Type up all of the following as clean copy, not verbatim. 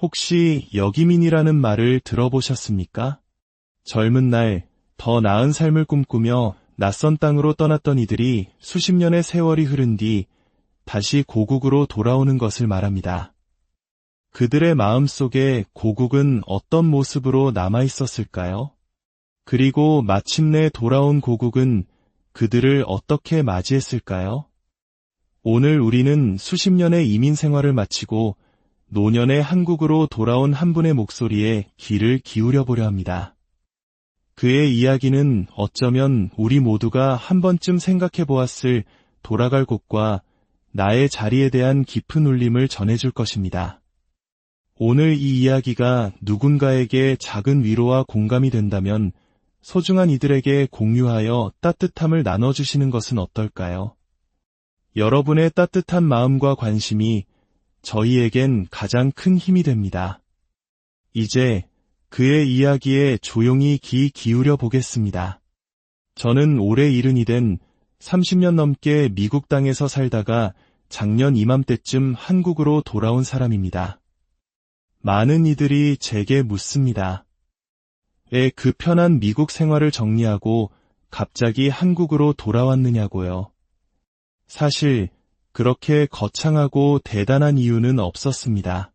혹시 여기민이라는 말을 들어보셨습니까? 젊은 날 더 나은 삶을 꿈꾸며 낯선 땅으로 떠났던 이들이 수십 년의 세월이 흐른 뒤 다시 고국으로 돌아오는 것을 말합니다. 그들의 마음속에 고국은 어떤 모습으로 남아 있었을까요? 그리고 마침내 돌아온 고국은 그들을 어떻게 맞이했을까요? 오늘 우리는 수십 년의 이민 생활을 마치고 노년의 한국으로 돌아온 한 분의 목소리에 귀를 기울여 보려 합니다. 그의 이야기는 어쩌면 우리 모두가 한 번쯤 생각해 보았을 돌아갈 곳과 나의 자리에 대한 깊은 울림을 전해줄 것입니다. 오늘 이 이야기가 누군가에게 작은 위로와 공감이 된다면 소중한 이들에게 공유하여 따뜻함을 나눠주시는 것은 어떨까요? 여러분의 따뜻한 마음과 관심이 저희에겐 가장 큰 힘이 됩니다. 이제 그의 이야기에 조용히 귀 기울여 보겠습니다. 저는 올해 70이 된 30년 넘게 미국 땅에서 살다가 작년 이맘때쯤 한국으로 돌아온 사람입니다. 많은 이들이 제게 묻습니다. 왜 그 편한 미국 생활을 정리하고 갑자기 한국으로 돌아왔느냐고요. 사실 그렇게 거창하고 대단한 이유는 없었습니다.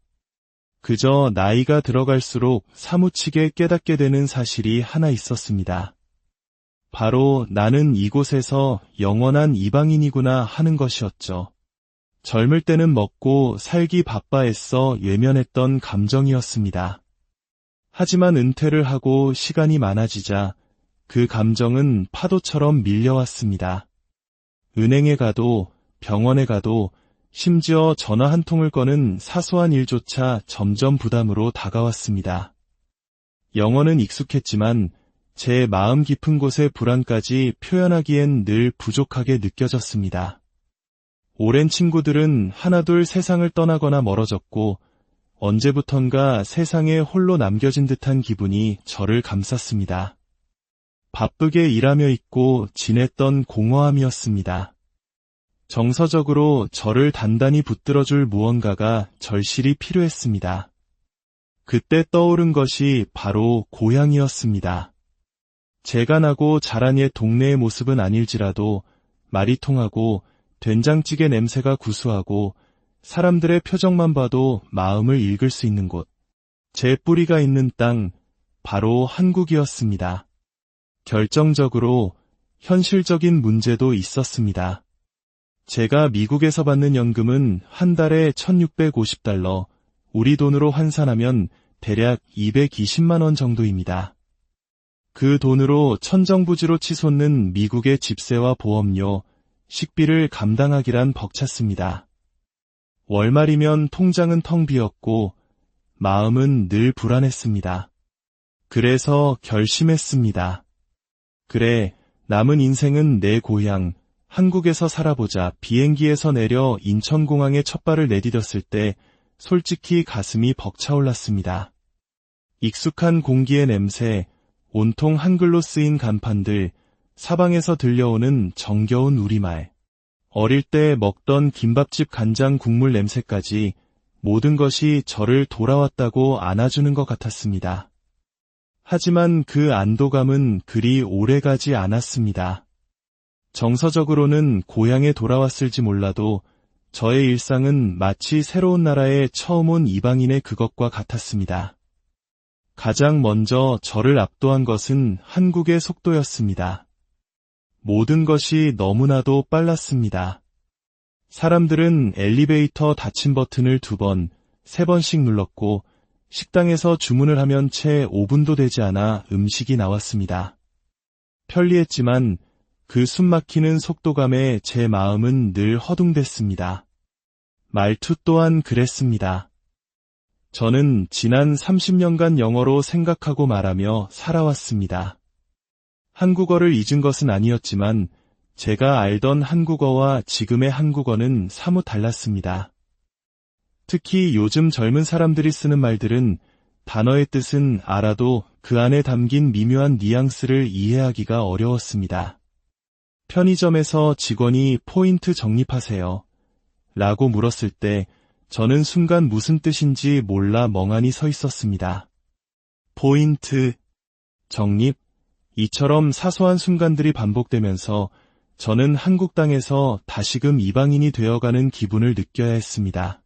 그저 나이가 들어갈수록 사무치게 깨닫게 되는 사실이 하나 있었습니다. 바로 나는 이곳에서 영원한 이방인이구나 하는 것이었죠. 젊을 때는 먹고 살기 바빠 애써 외면했던 감정이었습니다. 하지만 은퇴를 하고 시간이 많아지자 그 감정은 파도처럼 밀려왔습니다. 은행에 가도 병원에 가도 심지어 전화 한 통을 거는 사소한 일조차 점점 부담으로 다가왔습니다. 영어는 익숙했지만 제 마음 깊은 곳의 불안까지 표현하기엔 늘 부족하게 느껴졌습니다. 오랜 친구들은 하나둘 세상을 떠나거나 멀어졌고 언제부턴가 세상에 홀로 남겨진 듯한 기분이 저를 감쌌습니다. 바쁘게 일하며 있고 지냈던 공허함이었습니다. 정서적으로 저를 단단히 붙들어줄 무언가가 절실히 필요했습니다. 그때 떠오른 것이 바로 고향이었습니다. 제가 나고 자란 옛 동네의 모습은 아닐지라도 말이 통하고 된장찌개 냄새가 구수하고 사람들의 표정만 봐도 마음을 읽을 수 있는 곳. 제 뿌리가 있는 땅, 바로 한국이었습니다. 결정적으로 현실적인 문제도 있었습니다. 제가 미국에서 받는 연금은 한 달에 $1,650, 우리 돈으로 환산하면 대략 220만 원 정도입니다. 그 돈으로 천정부지로 치솟는 미국의 집세와 보험료, 식비를 감당하기란 벅찼습니다. 월말이면 통장은 텅 비었고 마음은 늘 불안했습니다. 그래서 결심했습니다. 그래, 남은 인생은 내 고향, 한국에서 살아보자. 비행기에서 내려 인천공항에 첫 발을 내디뎠을 때 솔직히 가슴이 벅차올랐습니다. 익숙한 공기의 냄새, 온통 한글로 쓰인 간판들, 사방에서 들려오는 정겨운 우리말, 어릴 때 먹던 김밥집 간장 국물 냄새까지 모든 것이 저를 돌아왔다고 안아주는 것 같았습니다. 하지만 그 안도감은 그리 오래가지 않았습니다. 정서적으로는 고향에 돌아왔을지 몰라도 저의 일상은 마치 새로운 나라에 처음 온 이방인의 그것과 같았습니다. 가장 먼저 저를 압도한 것은 한국의 속도였습니다. 모든 것이 너무나도 빨랐습니다. 사람들은 엘리베이터 닫힌 버튼을 2번, 3번씩 눌렀고 식당에서 주문을 하면 채 5분도 되지 않아 음식이 나왔습니다. 편리했지만 그 숨막히는 속도감에 제 마음은 늘 허둥댔습니다. 말투 또한 그랬습니다. 저는 지난 30년간 영어로 생각하고 말하며 살아왔습니다. 한국어를 잊은 것은 아니었지만 제가 알던 한국어와 지금의 한국어는 사뭇 달랐습니다. 특히 요즘 젊은 사람들이 쓰는 말들은 단어의 뜻은 알아도 그 안에 담긴 미묘한 뉘앙스를 이해하기가 어려웠습니다. 편의점에서 직원이 포인트 적립하세요 라고 물었을 때 저는 순간 무슨 뜻인지 몰라 멍하니 서 있었습니다. 포인트, 적립, 이처럼 사소한 순간들이 반복되면서 저는 한국 땅에서 다시금 이방인이 되어가는 기분을 느껴야 했습니다.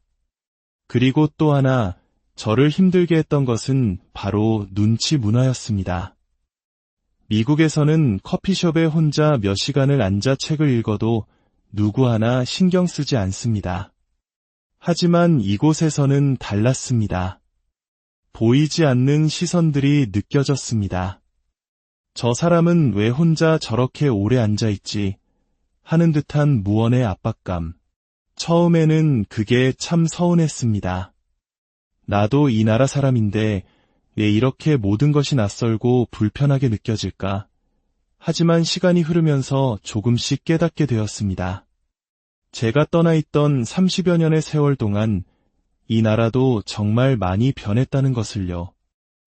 그리고 또 하나, 저를 힘들게 했던 것은 바로 눈치 문화였습니다. 미국에서는 커피숍에 혼자 몇 시간을 앉아 책을 읽어도 누구 하나 신경 쓰지 않습니다. 하지만 이곳에서는 달랐습니다. 보이지 않는 시선들이 느껴졌습니다. 저 사람은 왜 혼자 저렇게 오래 앉아있지? 하는 듯한 무언의 압박감. 처음에는 그게 참 서운했습니다. 나도 이 나라 사람인데 왜 이렇게 모든 것이 낯설고 불편하게 느껴질까? 하지만 시간이 흐르면서 조금씩 깨닫게 되었습니다. 제가 떠나있던 30여 년의 세월 동안 이 나라도 정말 많이 변했다는 것을요.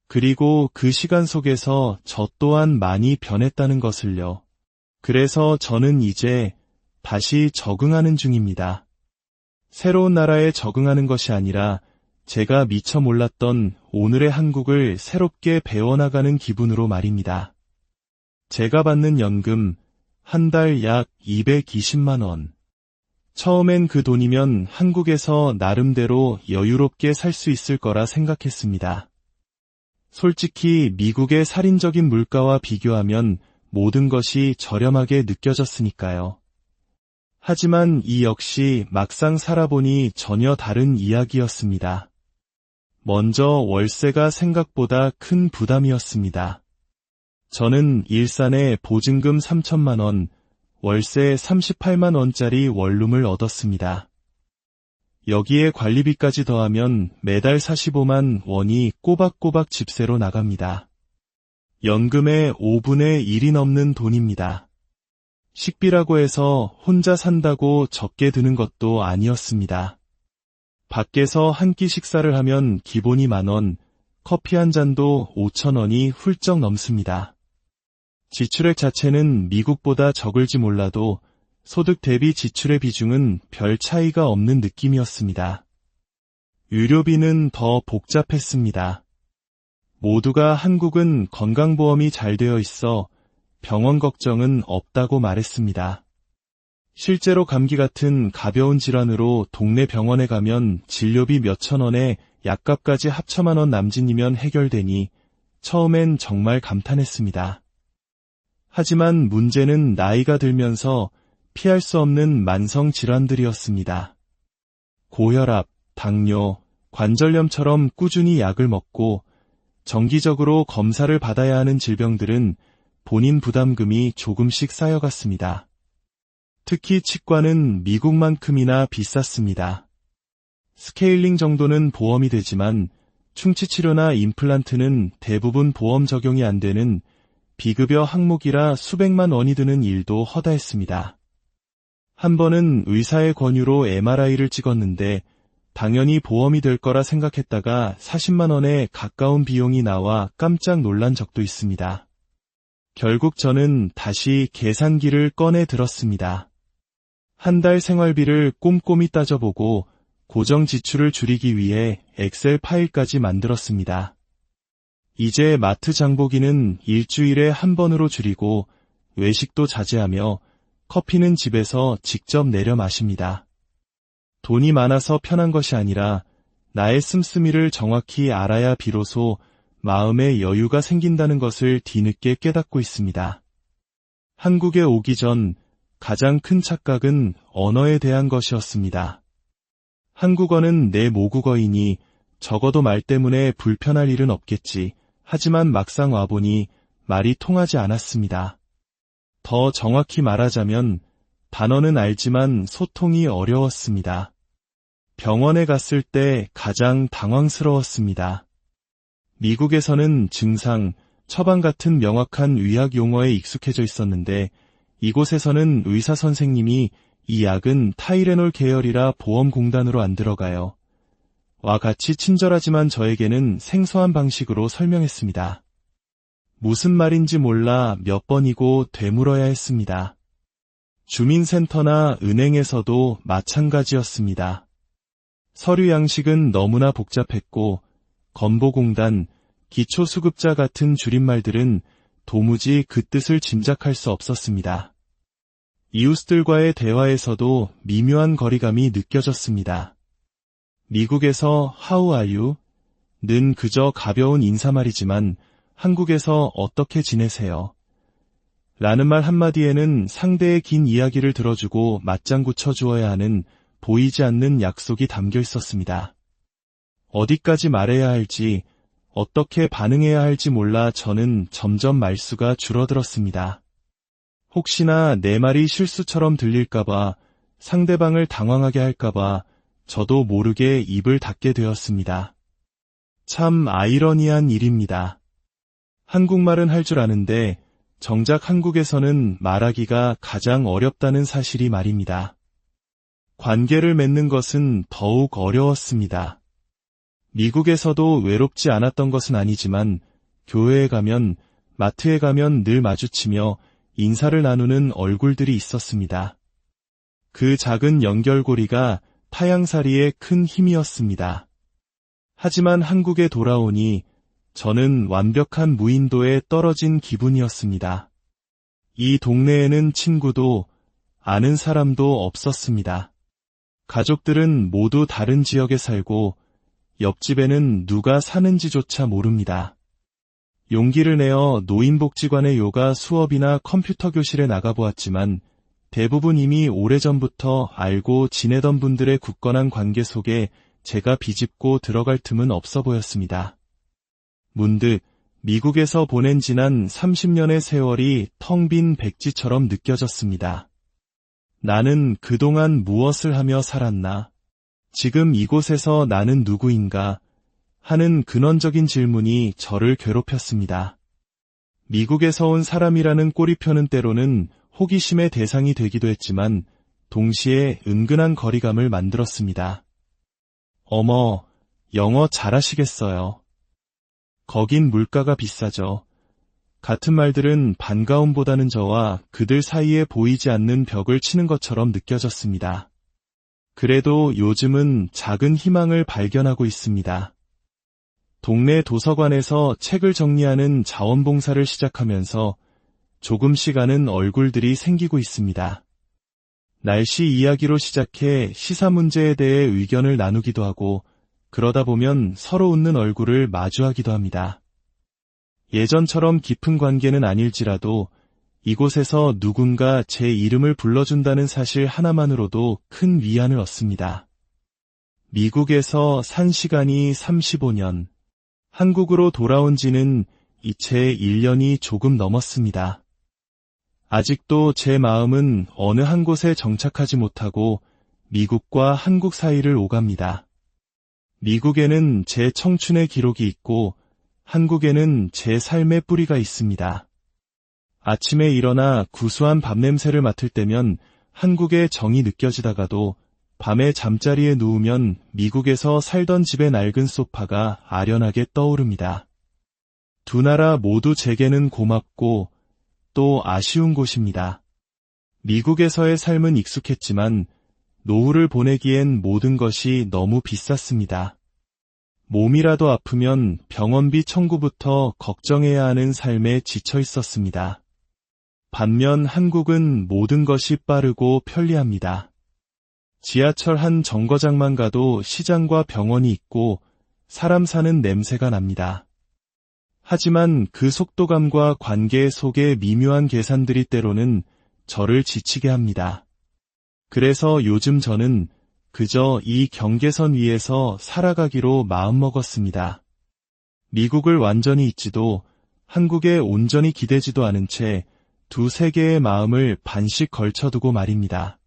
그리고 그 시간 속에서 저 또한 많이 변했다는 것을요. 그래서 저는 이제 다시 적응하는 중입니다. 새로운 나라에 적응하는 것이 아니라 제가 미처 몰랐던 오늘의 한국을 새롭게 배워나가는 기분으로 말입니다. 제가 받는 연금 한 달 약 220만 원. 처음엔 그 돈이면 한국에서 나름대로 여유롭게 살 수 있을 거라 생각했습니다. 솔직히 미국의 살인적인 물가와 비교하면 모든 것이 저렴하게 느껴졌으니까요. 하지만 이 역시 막상 살아보니 전혀 다른 이야기였습니다. 먼저 월세가 생각보다 큰 부담이었습니다. 저는 일산에 보증금 3천만 원, 월세 38만 원짜리 원룸을 얻었습니다. 여기에 관리비까지 더하면 매달 45만 원이 꼬박꼬박 집세로 나갑니다. 연금의 5분의 1이 넘는 돈입니다. 식비라고 해서 혼자 산다고 적게 드는 것도 아니었습니다. 밖에서 한 끼 식사를 하면 기본이 10,000원, 커피 한 잔도 5,000원이 훌쩍 넘습니다. 지출액 자체는 미국보다 적을지 몰라도 소득 대비 지출의 비중은 별 차이가 없는 느낌이었습니다. 의료비는 더 복잡했습니다. 모두가 한국은 건강보험이 잘 되어 있어 병원 걱정은 없다고 말했습니다. 실제로 감기 같은 가벼운 질환으로 동네 병원에 가면 진료비 몇천 원에 약값까지 합쳐만 원 남짓이면 해결되니 처음엔 정말 감탄했습니다. 하지만 문제는 나이가 들면서 피할 수 없는 만성 질환들이었습니다. 고혈압, 당뇨, 관절염처럼 꾸준히 약을 먹고 정기적으로 검사를 받아야 하는 질병들은 본인 부담금이 조금씩 쌓여갔습니다. 특히 치과는 미국만큼이나 비쌌습니다. 스케일링 정도는 보험이 되지만 충치치료나 임플란트는 대부분 보험 적용이 안 되는 비급여 항목이라 수백만 원이 드는 일도 허다했습니다. 한 번은 의사의 권유로 MRI를 찍었는데 당연히 보험이 될 거라 생각했다가 40만 원에 가까운 비용이 나와 깜짝 놀란 적도 있습니다. 결국 저는 다시 계산기를 꺼내 들었습니다. 한 달 생활비를 꼼꼼히 따져보고 고정 지출을 줄이기 위해 엑셀 파일까지 만들었습니다. 이제 마트 장보기는 일주일에 한 번으로 줄이고 외식도 자제하며 커피는 집에서 직접 내려 마십니다. 돈이 많아서 편한 것이 아니라 나의 씀씀이를 정확히 알아야 비로소 마음의 여유가 생긴다는 것을 뒤늦게 깨닫고 있습니다. 한국에 오기 전 가장 큰 착각은 언어에 대한 것이었습니다. 한국어는 내 모국어이니 적어도 말 때문에 불편할 일은 없겠지. 하지만 막상 와보니 말이 통하지 않았습니다. 더 정확히 말하자면 단어는 알지만 소통이 어려웠습니다. 병원에 갔을 때 가장 당황스러웠습니다. 미국에서는 증상, 처방 같은 명확한 의학 용어에 익숙해져 있었는데 이곳에서는 의사 선생님이 이 약은 타이레놀 계열이라 보험공단으로 안 들어가요. 와 같이 친절하지만 저에게는 생소한 방식으로 설명했습니다. 무슨 말인지 몰라 몇 번이고 되물어야 했습니다. 주민센터나 은행에서도 마찬가지였습니다. 서류 양식은 너무나 복잡했고 건보공단, 기초수급자 같은 줄임말들은 도무지 그 뜻을 짐작할 수 없었습니다. 이웃들과의 대화에서도 미묘한 거리감이 느껴졌습니다. 미국에서 How are you? 는 그저 가벼운 인사말이지만 한국에서 어떻게 지내세요? 라는 말 한마디에는 상대의 긴 이야기를 들어주고 맞장구 쳐주어야 하는 보이지 않는 약속이 담겨 있었습니다. 어디까지 말해야 할지, 어떻게 반응해야 할지 몰라 저는 점점 말수가 줄어들었습니다. 혹시나 내 말이 실수처럼 들릴까봐, 상대방을 당황하게 할까봐 저도 모르게 입을 닫게 되었습니다. 참 아이러니한 일입니다. 한국말은 할 줄 아는데 정작 한국에서는 말하기가 가장 어렵다는 사실이 말입니다. 관계를 맺는 것은 더욱 어려웠습니다. 미국에서도 외롭지 않았던 것은 아니지만 교회에 가면, 마트에 가면 늘 마주치며 인사를 나누는 얼굴들이 있었습니다. 그 작은 연결고리가 타향살이의 큰 힘이었습니다. 하지만 한국에 돌아오니 저는 완벽한 무인도에 떨어진 기분이었습니다. 이 동네에는 친구도 아는 사람도 없었습니다. 가족들은 모두 다른 지역에 살고 옆집에는 누가 사는지조차 모릅니다. 용기를 내어 노인복지관의 요가 수업이나 컴퓨터 교실에 나가보았지만 대부분 이미 오래전부터 알고 지내던 분들의 굳건한 관계 속에 제가 비집고 들어갈 틈은 없어 보였습니다. 문득 미국에서 보낸 지난 30년의 세월이 텅 빈 백지처럼 느껴졌습니다. 나는 그동안 무엇을 하며 살았나? 지금 이곳에서 나는 누구인가? 하는 근원적인 질문이 저를 괴롭혔습니다. 미국에서 온 사람이라는 꼬리표는 때로는 호기심의 대상이 되기도 했지만 동시에 은근한 거리감을 만들었습니다. 어머, 영어 잘하시겠어요. 거긴 물가가 비싸죠. 같은 말들은 반가움보다는 저와 그들 사이에 보이지 않는 벽을 치는 것처럼 느껴졌습니다. 그래도 요즘은 작은 희망을 발견하고 있습니다. 동네 도서관에서 책을 정리하는 자원봉사를 시작하면서 조금씩 아는 얼굴들이 생기고 있습니다. 날씨 이야기로 시작해 시사 문제에 대해 의견을 나누기도 하고 그러다 보면 서로 웃는 얼굴을 마주하기도 합니다. 예전처럼 깊은 관계는 아닐지라도 이곳에서 누군가 제 이름을 불러준다는 사실 하나만으로도 큰 위안을 얻습니다. 미국에서 산 시간이 35년, 한국으로 돌아온 지는 이채 1년이 조금 넘었습니다. 아직도 제 마음은 어느 한 곳에 정착하지 못하고 미국과 한국 사이를 오갑니다. 미국에는 제 청춘의 기록이 있고 한국에는 제 삶의 뿌리가 있습니다. 아침에 일어나 구수한 밥냄새를 맡을 때면 한국의 정이 느껴지다가도 밤에 잠자리에 누우면 미국에서 살던 집의 낡은 소파가 아련하게 떠오릅니다. 두 나라 모두 제게는 고맙고 또 아쉬운 곳입니다. 미국에서의 삶은 익숙했지만 노후를 보내기엔 모든 것이 너무 비쌌습니다. 몸이라도 아프면 병원비 청구부터 걱정해야 하는 삶에 지쳐 있었습니다. 반면 한국은 모든 것이 빠르고 편리합니다. 지하철 한 정거장만 가도 시장과 병원이 있고 사람 사는 냄새가 납니다. 하지만 그 속도감과 관계 속의 미묘한 계산들이 때로는 저를 지치게 합니다. 그래서 요즘 저는 그저 이 경계선 위에서 살아가기로 마음먹었습니다. 미국을 완전히 잊지도 한국에 온전히 기대지도 않은 채 두세 개의 마음을 반씩 걸쳐두고 말입니다.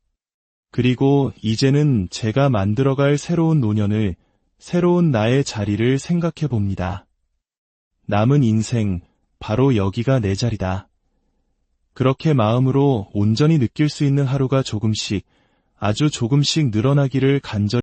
그리고 이제는 제가 만들어갈 새로운 노년을, 새로운 나의 자리를 생각해 봅니다. 남은 인생, 바로 여기가 내 자리다. 그렇게 마음으로 온전히 느낄 수 있는 하루가 조금씩, 아주 조금씩 늘어나기를 간절히